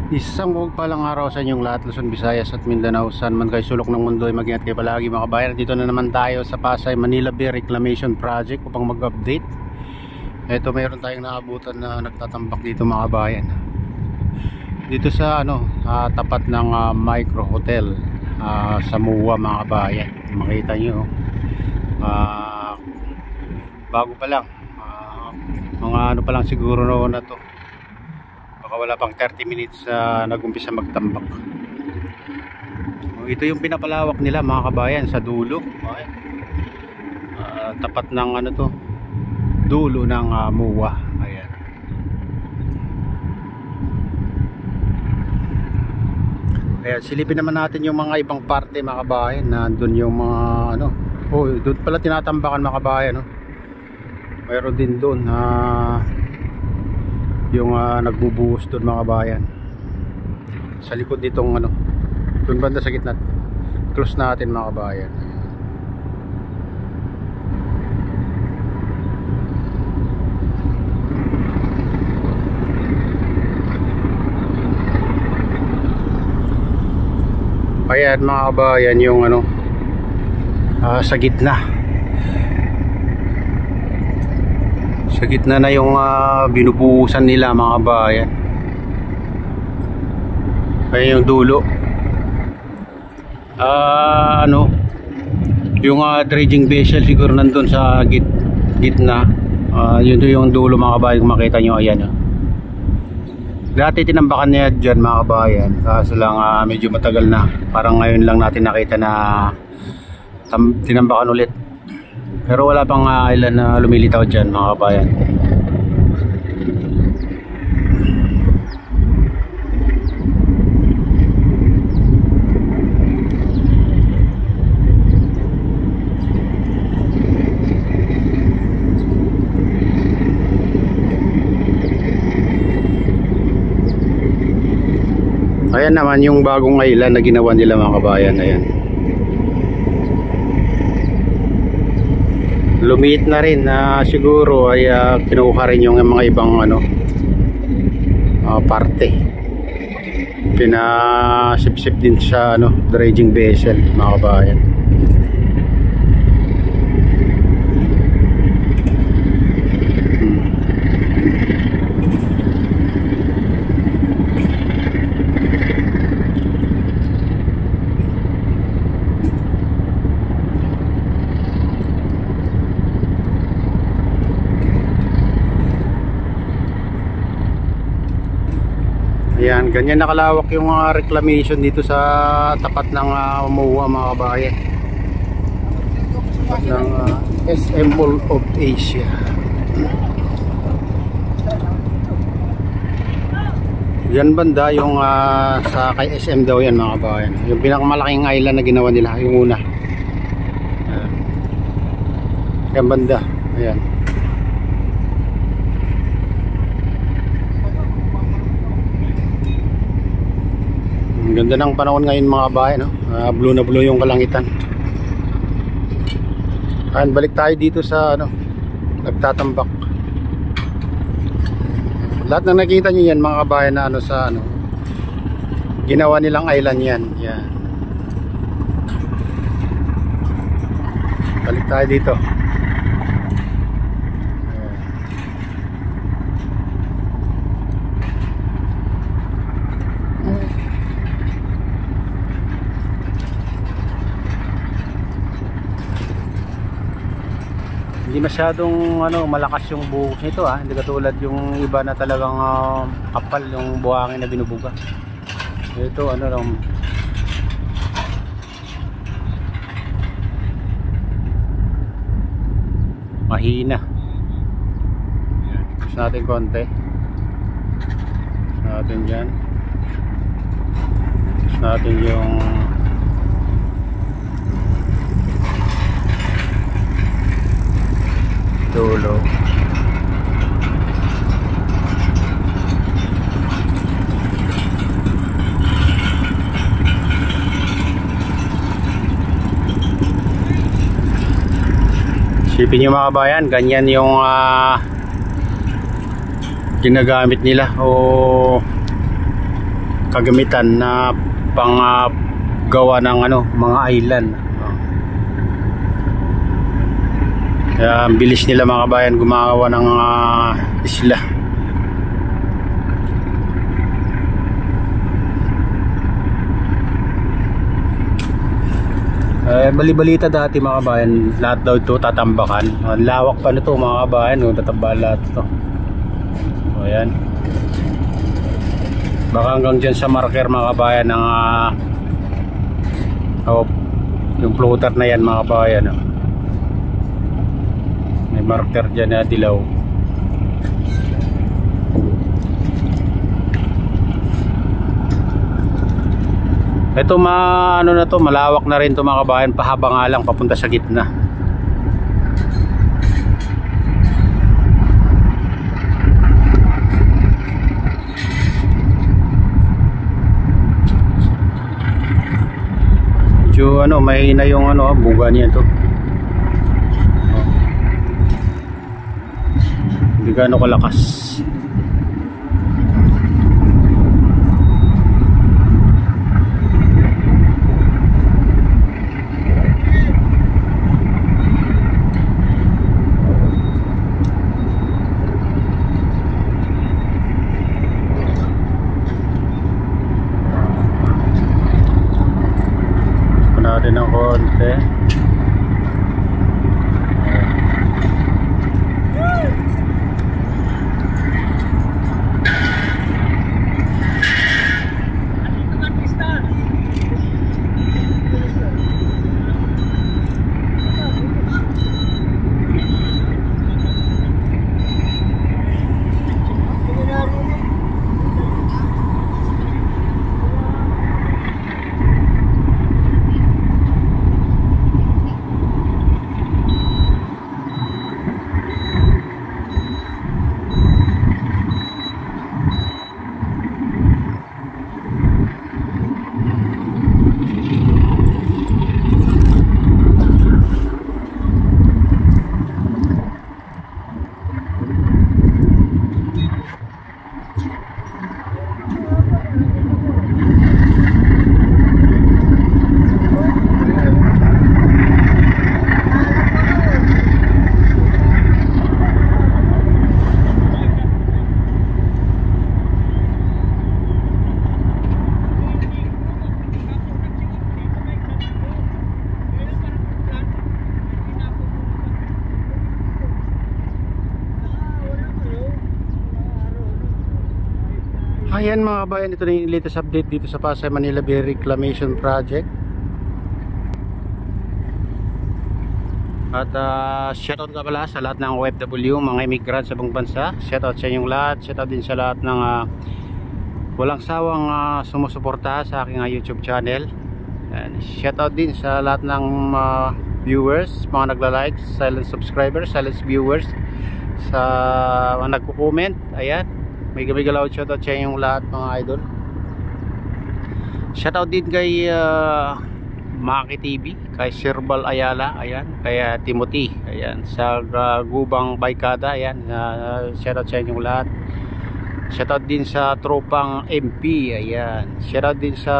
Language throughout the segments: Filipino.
Isang palang araw sa inyong lahat, Luzon, Visayas at Mindanao. Saan man kayo sulok ng mundo ay mag-ingat kayo palagi mga kabayan. Dito na naman tayo sa Pasay Manila Bay Reclamation Project upang mag-update. Ito, mayroon tayong naabutan na nagtatambak dito mga kabayan. Dito sa tapat ng Micro Hotel sa MUA mga kabayan. Makita nyo, bago pa lang, mga pa lang siguro na to. Baka wala pang 30 minutes nag-umpisa magtambak. Ito yung pinapalawak nila mga kabayan sa dulo. Tapat ng dulo ng MUA. Ayan. Ayan, silipin naman natin yung mga ibang parte mga kabayan. Nandun yung mga doon pala tinatambakan mga kabayan. Mayroon din doon yung nagbubuhos doon mga kabayan sa likod nitong doon banda sa gitna. Close natin mga kabayan. Ayan mga kabayan yung sa gitna. Sa gitna na yung binubuhusan nila mga kabayan. Ayan yung dulo. Yung dredging vessel siguro nandun sa gitna. Yun yung dulo mga kabayan, kung makita nyo. Ayan. Dati tinambakan niya dyan mga kabayan. Kaso lang medyo matagal na. Parang ngayon lang natin nakita na tinambakan ulit. Pero wala pang ilan na lumilitaw dyan mga kabayan. Ayan naman yung bagong island na ginawa nila mga kabayan. Ayan. Lumiit na rin siguro ay kinuha rin yung mga ibang parte. Pinasip-sip din sa dredging vessel mga kabayan. Ayan, ganyan nakalawak yung reclamation dito sa tapat ng MUA mga kabayan. Tapat ng SM Mall of Asia. Yan banda yung sa kay SM daw yan mga kabayan. Yung pinakamalaking island na ginawa nila, yung una. Yan banda, ayan. Ganda ng panahon ngayon mga kabayan, blue na blue yung kalangitan. Ayan, balik tayo dito sa nagtatambak. Lahat na nakita nyo yan mga kabayan na sa ginawa nilang island yan. Yan. Balik tayo dito. Hindi masyadong malakas yung buhos nito hindi katulad yung iba na talagang kapal yung buhangin na binubuga. Ito lang mahina. Push natin konti. Push natin dyan. Push natin yung dulo. Isipin nyo mga kabayan, ganyan yung ginagamit nila o kagamitan na pang gawa ng mga island. Kaya ang bilis nila mga kabayan gumawa ng isla. Bali-balita dati mga kabayan, lahat daw ito tatambakan. Lawak pa nito mga kabayan, tatambakan lahat ito. So ayan, baka hanggang dyan sa marker mga kabayan ng yung floater na yan mga kabayan. May marker dyan na dilaw. Ito na to, malawak na rin to mga kabayan, pahaba nga lang papunta sa gitna. Medyo mahina yung buga niya to. Hindi gaano kalakas. Natin ng konti. Ayan mga kabayan, ito na yung latest update dito sa Pasay Manila Bay Reclamation Project. At shoutout nga pala sa lahat ng OFW, mga immigrants sa buong bansa. Shoutout sa inyong lahat. Shoutout din sa lahat ng walang sawang sumusuporta sa aking YouTube channel. And shoutout din sa lahat ng viewers, mga nagla-like, silent subscribers, silent viewers, sa mga nagko-comment. Ayan, may gabi-galaw shoutout sa inyong lahat mga idol. Shoutout din kay Maki TV, kay Sirbal Ayala, ayan, kay Timothy, ayan, sa Gubang Baykada, ayan, shoutout sa inyong lahat. Shoutout din sa tropang MP, ayan. Shoutout din sa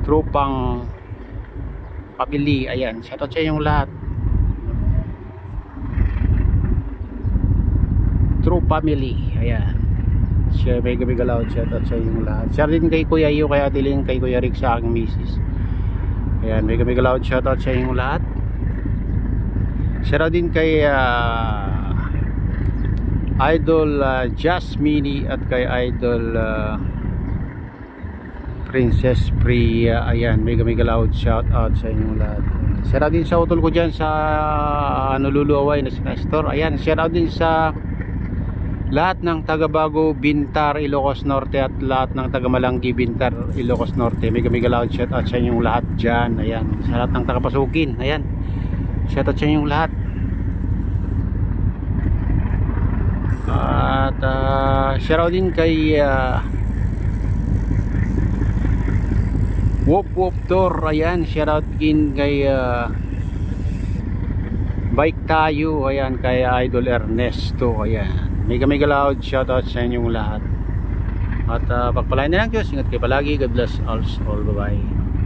tropang Pabili, ayan, shoutout sa inyong lahat. True family, ayan. Share, may gabi-galaw, shoutout sa inyong lahat. Share din kay Kuya Iyo, kay Atiling, kay Kuya Rick sa aking misis. Ayan, may gabi-galaw, shoutout sa inyong lahat. Shoutout din kay Idol Jasmine at kay Idol Princess Priya. Ayan, may gabi-galaw, shoutout sa inyong lahat. Shoutout din sa utol ko dyan sa Nululuaway na si Nestor. Ayan, shoutout din sa lahat ng taga-Bago, Bintar, Ilocos Norte at lahat ng taga-Malanggi, Bintar, Ilocos Norte. May galaw shoutout sa inyong lahat dyan. Ayan, sa lahat ng taga-Pasukin, ayan, shoutout sa inyong lahat. At shoutout din kay Wop Wop Tor. Ayan, shoutout din kay Bike Tayo, ayan, kay Idol Ernesto. Ayan, may galaw shoutout sa inyong lahat. At pagpalain na lang Diyos. Ingat kayo palagi. God bless us all. Bye bye.